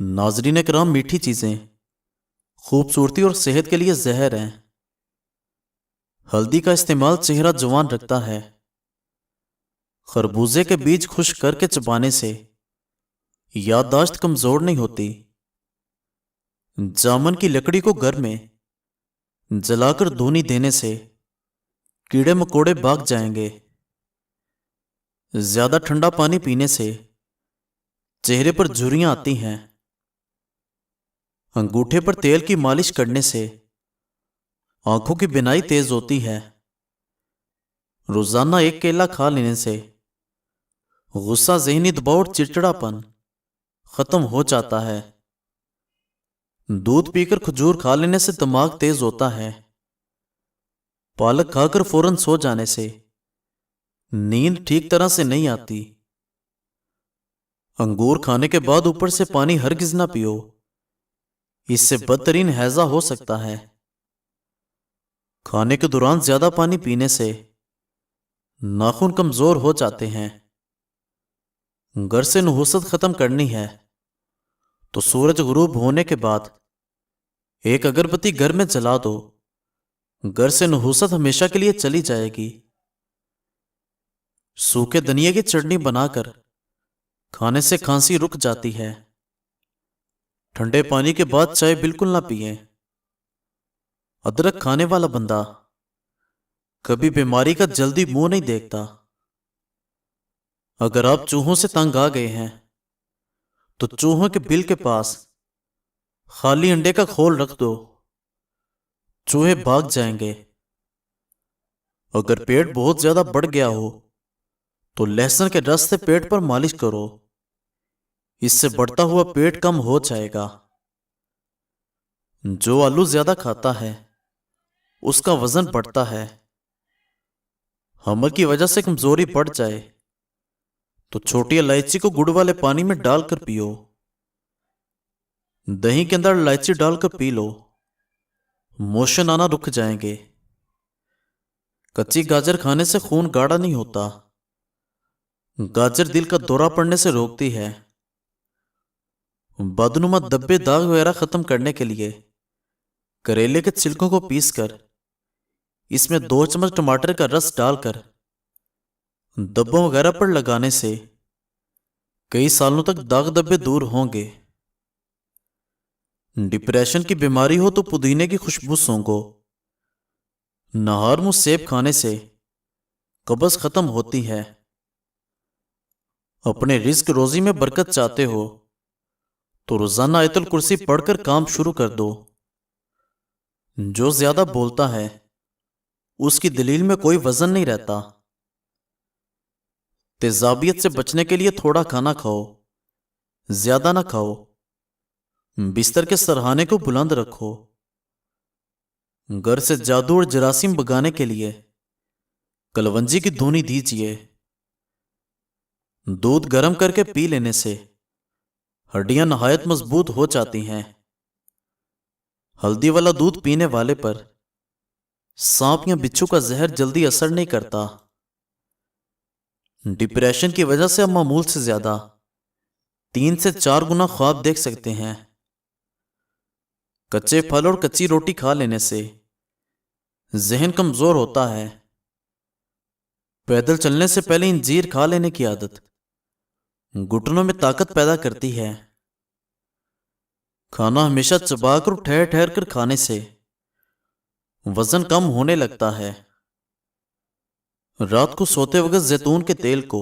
नाजरीन करام, मीठी चीज़ें खूबसूरती और सेहत के लिए जहर हैं। हल्दी का इस्तेमाल चेहरा जवान रखता है। खरबूजे के बीज खुश्क करके चबाने से याददाश्त कमजोर नहीं होती। जामुन की लकड़ी को घर में जलाकर धूनी देने से कीड़े मकोड़े भाग जाएंगे। ज्यादा ठंडा पानी पीने से चेहरे पर झुर्रियां आती हैं। अंगूठे पर तेल की मालिश करने से आंखों की बिनाई तेज होती है। रोजाना एक केला खा लेने से गुस्सा, ज़हनी दबाव और चिड़चिड़ापन खत्म हो जाता है। दूध पीकर खजूर खा लेने से दिमाग तेज होता है। पालक खाकर फौरन सो जाने से नींद ठीक तरह से नहीं आती। अंगूर खाने के बाद ऊपर से पानी हरगिज ना पियो, इससे बदतरीन हैजा हो सकता है। खाने के दौरान ज्यादा पानी पीने से नाखून कमजोर हो जाते हैं। घर से नहुसत खत्म करनी है तो सूरज गुरूब होने के बाद एक अगरबत्ती घर में जला दो। घर से नहुसत हमेशा के लिए चली जाएगी। सूखे धनिया की चटनी बनाकर खाने से खांसी रुक जाती है। ठंडे पानी के बाद चाय बिल्कुल ना पिएं। अदरक खाने वाला बंदा कभी बीमारी का जल्दी मुंह नहीं देखता। अगर आप चूहों से तंग आ गए हैं तो चूहों के बिल के पास खाली अंडे का खोल रख दो, चूहे भाग जाएंगे। अगर पेट बहुत ज्यादा बढ़ गया हो तो लहसुन के रस से पेट पर मालिश करो, इससे बढ़ता हुआ पेट कम हो जाएगा। जो आलू ज्यादा खाता है उसका वजन बढ़ता है। हमर की वजह से कमजोरी बढ़ जाए तो छोटी इलायची को गुड़ वाले पानी में डालकर पियो। दही के अंदर इलायची डालकर पी लो, मोशन आना रुक जाएंगे। कच्ची गाजर खाने से खून गाढ़ा नहीं होता। गाजर दिल का दौरा पड़ने से रोकती है। बदनुमा धब्बे, दाग वगैरह खत्म करने के लिए करेले के छिलकों को पीसकर इसमें 2 चम्मच टमाटर का रस डालकर धब्बों वगैरह पर लगाने से कई सालों तक दाग धब्बे दूर होंगे। डिप्रेशन की बीमारी हो तो पुदीने की खुशबू सूंघो। नहार मुंह सेब खाने से कब्ज खत्म होती है। अपने रिस्क रोजी में बरकत चाहते हो तो रोजाना आयतुल कुर्सी पढ़कर काम शुरू कर दो। जो ज्यादा बोलता है उसकी दलील में कोई वजन नहीं रहता। तेजाबियत से बचने के लिए थोड़ा खाना खाओ, ज्यादा ना खाओ। बिस्तर के सरहाने को बुलंद रखो। घर से जादू और जरासीम भगाने के लिए कलवंजी की धूनी दीजिए। दूध गर्म करके पी लेने से हड्डियां नहायत मजबूत हो जाती हैं। हल्दी वाला दूध पीने वाले पर सांप या बिच्छू का जहर जल्दी असर नहीं करता। डिप्रेशन की वजह से आप मामूल से ज्यादा 3 से 4 गुना ख्वाब देख सकते हैं। कच्चे फल और कच्ची रोटी खा लेने से जहन कमजोर होता है। पैदल चलने से पहले इंजीर खा लेने की आदत घुटनों में ताकत पैदा करती है। खाना हमेशा चबाकर और ठहर ठहर कर खाने से वजन कम होने लगता है। रात को सोते वक्त जैतून के तेल को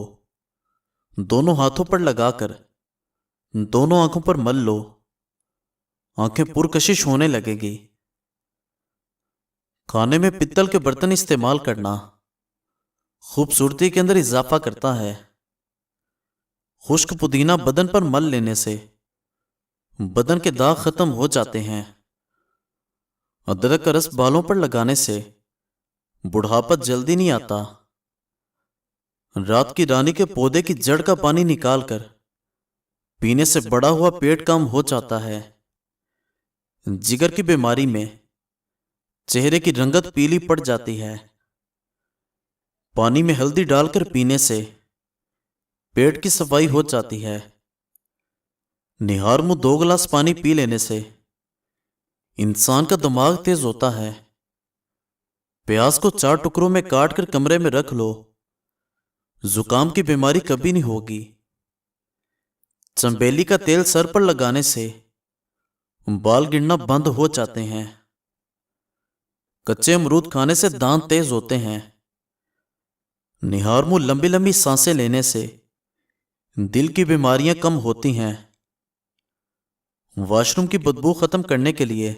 दोनों हाथों पर लगाकर दोनों आंखों पर मल लो, आंखें पुरकशिश होने लगेगी। खाने में पित्तल के बर्तन इस्तेमाल करना खूबसूरती के अंदर इजाफा करता है। खुश्क पुदीना बदन पर मल लेने से बदन के दाग खत्म हो जाते हैं। अदरक का रस बालों पर लगाने से बुढ़ापा जल्दी नहीं आता। रात की रानी के पौधे की जड़ का पानी निकालकर पीने से बड़ा हुआ पेट कम हो जाता है। जिगर की बीमारी में चेहरे की रंगत पीली पड़ जाती है। पानी में हल्दी डालकर पीने से पेट की सफाई हो जाती है। نہار منہ 2 گلاس پانی پی لینے سے انسان کا دماغ تیز ہوتا ہے۔ پیاز کو 4 ٹکڑوں میں کاٹ کر کمرے میں رکھ لو، زکام کی بیماری کبھی نہیں ہوگی۔ چنبیلی کا تیل سر پر لگانے سے بال گرنا بند ہو جاتے ہیں۔ کچے امرود کھانے سے دانت تیز ہوتے ہیں۔ نہار منہ لمبی لمبی سانسیں لینے سے دل کی بیماریاں کم ہوتی ہیں۔ واش روم کی بدبو ختم کرنے کے لیے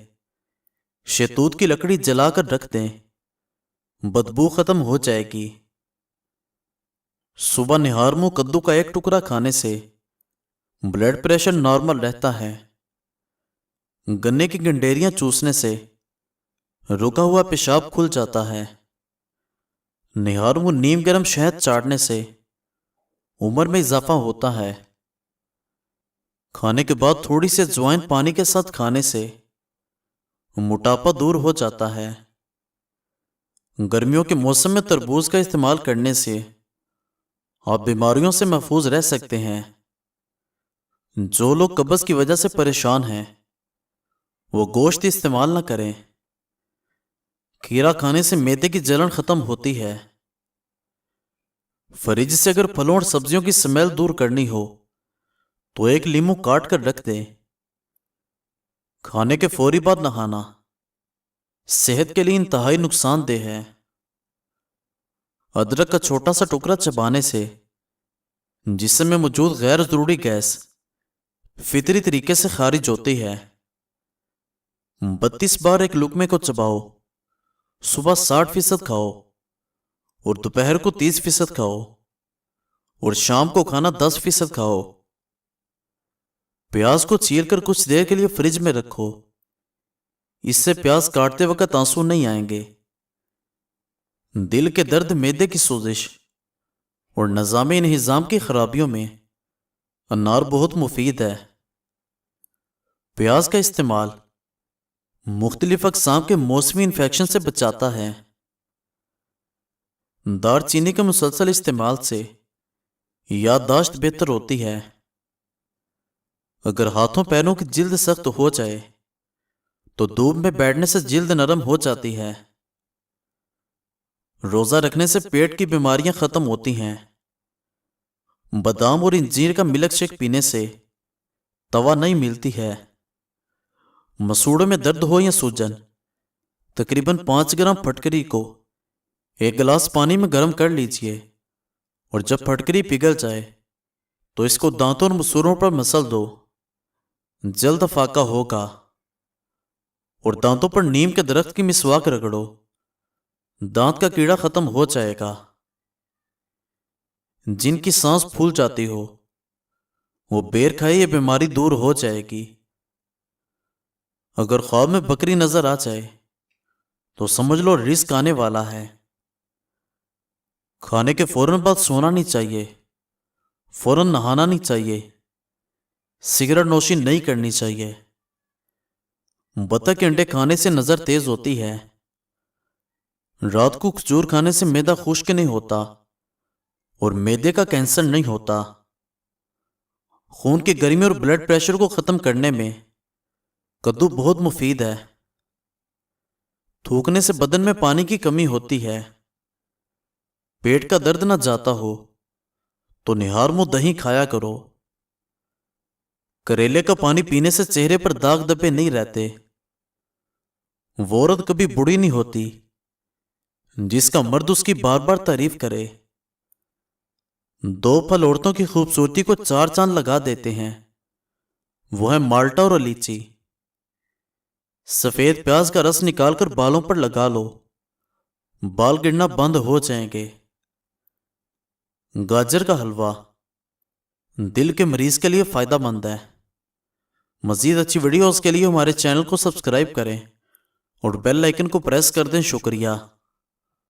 شہتوت کی لکڑی جلا کر رکھ دیں، بدبو ختم ہو جائے گی۔ صبح نہار منہ کدو کا 1 ٹکڑا کھانے سے بلڈ پریشر نارمل رہتا ہے۔ گنے کی گنڈیریاں چوسنے سے رکا ہوا پیشاب کھل جاتا ہے۔ نہار منہ نیم گرم شہد چاٹنے سے عمر میں اضافہ ہوتا ہے۔ کھانے کے بعد تھوڑی سی اجوائن پانی کے ساتھ کھانے سے موٹاپا دور ہو جاتا ہے۔ گرمیوں کے موسم میں تربوز کا استعمال کرنے سے آپ بیماریوں سے محفوظ رہ سکتے ہیں۔ جو لوگ قبض کی وجہ سے پریشان ہیں وہ گوشت استعمال نہ کریں۔ کھیرا کھانے سے معدے کی جلن ختم ہوتی ہے۔ فریج سے اگر پھلوں اور سبزیوں کی سمیل دور کرنی ہو تو 1 لیموں کاٹ کر رکھ دیں۔ کھانے کے فوری بعد نہانا صحت کے لیے انتہائی نقصان دہ ہے۔ ادرک کا چھوٹا سا ٹکڑا چبانے سے جسم میں موجود غیر ضروری گیس فطری طریقے سے خارج ہوتی ہے۔ 32 بار ایک لقمے کو چباؤ، صبح 60% کھاؤ اور دوپہر کو 30% کھاؤ اور شام کو کھانا 10% کھاؤ۔ پیاز کو چیر کر کچھ دیر کے لیے فریج میں رکھو، اس سے پیاز کاٹتے وقت آنسو نہیں آئیں گے۔ دل کے درد، معدے کی سوزش اور نظام انہضام کی خرابیوں میں انار بہت مفید ہے۔ پیاز کا استعمال مختلف اقسام کے موسمی انفیکشن سے بچاتا ہے۔ دار چینی کے مسلسل استعمال سے یادداشت بہتر ہوتی ہے۔ اگر ہاتھوں پیروں کی جلد سخت ہو جائے تو دھوپ میں بیٹھنے سے جلد نرم ہو جاتی ہے۔ روزہ رکھنے سے پیٹ کی بیماریاں ختم ہوتی ہیں۔ بادام اور انجیر کا ملک شیک پینے سے توا نہیں ملتی ہے۔ مسوڑوں میں درد ہو یا سوجن، تقریباً 5 گرام پھٹکری کو 1 گلاس پانی میں گرم کر لیجئے اور جب پھٹکری پگھل جائے تو اس کو دانتوں اور مسوڑوں پر مسل دو، جلد افاقہ ہوگا۔ اور دانتوں پر نیم کے درخت کی مسواک رگڑو، دانت کا کیڑا ختم ہو جائے گا۔ جن کی سانس پھول جاتی ہو وہ بیر کھائے، یہ بیماری دور ہو جائے گی۔ اگر خواب میں بکری نظر آ جائے تو سمجھ لو رزق آنے والا ہے۔ کھانے کے فوراً بعد سونا نہیں چاہیے، فوراً نہانا نہیں چاہیے، سگریٹ نوشی نہیں کرنی چاہیے۔ بطخ کے انڈے کھانے سے نظر تیز ہوتی ہے۔ رات کو کھجور کھانے سے معدہ خشک نہیں ہوتا اور معدے کا کینسر نہیں ہوتا۔ خون کی گرمی اور بلڈ پریشر کو ختم کرنے میں کدو بہت مفید ہے۔ تھوکنے سے بدن میں پانی کی کمی ہوتی ہے۔ پیٹ کا درد نہ جاتا ہو تو نہار منہ دہی کھایا کرو۔ کریلے کا پانی پینے سے چہرے پر داغ دھبے نہیں رہتے۔ وہ عورت کبھی بوڑھی نہیں ہوتی جس کا مرد اس کی بار بار تعریف کرے۔ 2 پھل عورتوں کی خوبصورتی کو 4 چاند لگا دیتے ہیں، وہ ہے مالٹا اور لیچی۔ سفید پیاز کا رس نکال کر بالوں پر لگا لو، بال گرنا بند ہو جائیں گے۔ گاجر کا حلوہ دل کے مریض کے لیے فائدہ مند ہے۔ مزید اچھی ویڈیوز کے لیے ہمارے چینل کو سبسکرائب کریں اور بیل آئیکن کو پریس کر دیں۔ شکریہ۔